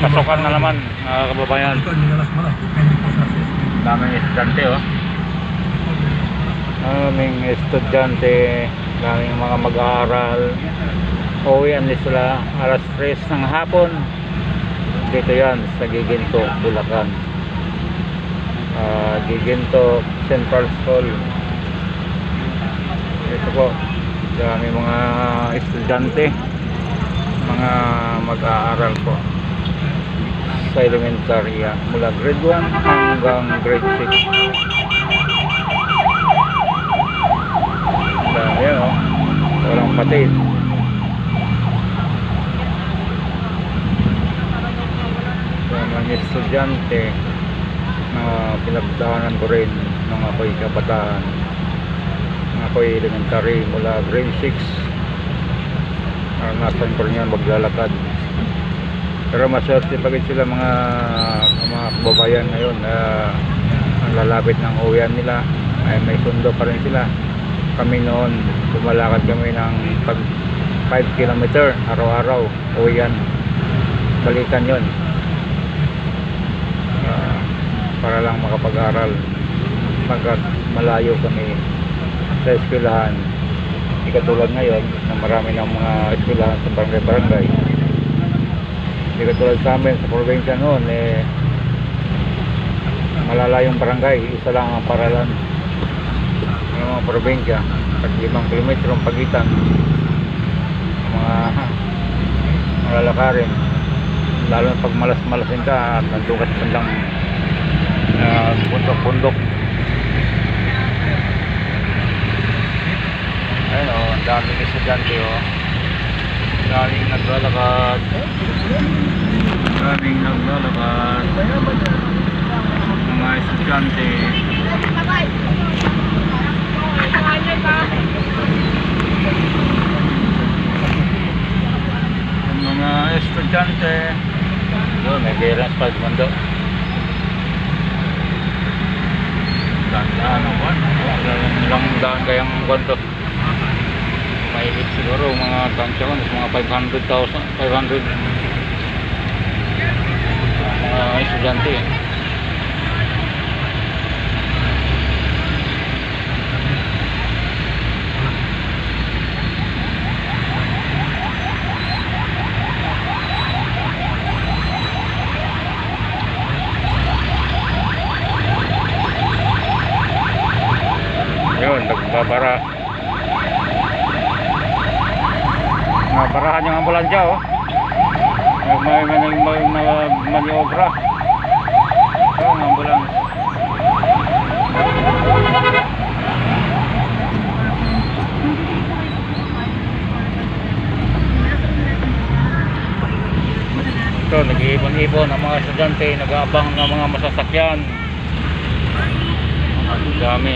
Pasokan na naman, mga kababayan. Daming estudyante, oh. Daming estudyante, daming mga mag-aaral. Uwian din sila alas 3 ng hapon. Dito yan sa Giginto, Bulacan. Giginto Central School. Ito po, dami mga estudyante, mga mag-aaral po sa elementary, mula grade 1 hanggang grade 6. Dami, oh. Walang patid. Mga estudyante na pinagdaanan ko rin nung ako'y kabataan, nung ako'y elementary, mula grade 6. Naranasan ko rin yan maglalakad. Pero maswerte pa rin sila mga kababayan ngayon na ang lalapit ng uwian nila ay may sundo pa rin sila. Kami noon lumalakad kami ng 5 kilometer araw-araw uwian, balikan yon, para lang makapag-aral pagkat malayo kami sa eskwelahan. Hindi katulad ngayon na marami ng mga eskwelahan sa barangay-barangay. Hindi katulad sa amin sa probinsya noon, malalayong barangay, isa lang ang paralan ng mga probinsya at 5 kilometro ang pagitan ng mga lalakarin, lalo na pag malas-malasin ka at nandun ka sa bandang bundok-bundok. Ayun, oh, ang daming estudyante, oh. Daming naglalakad, mga estudyante. Mga estudyante doon, may clearance pa mundo. Daan ang buwan, ilang daan kayang buwan to. Mahigit siguro mga tansya ko, mga 500,000 mga estudyante. Yun, nagbabara. Nabarahan yung ambulansya, oh. May maniobra. Ito ang ambulans. Ito, nag-iipon-ipon ang mga estudyante, nag-aabang ng mga masasakyan. Ang dami.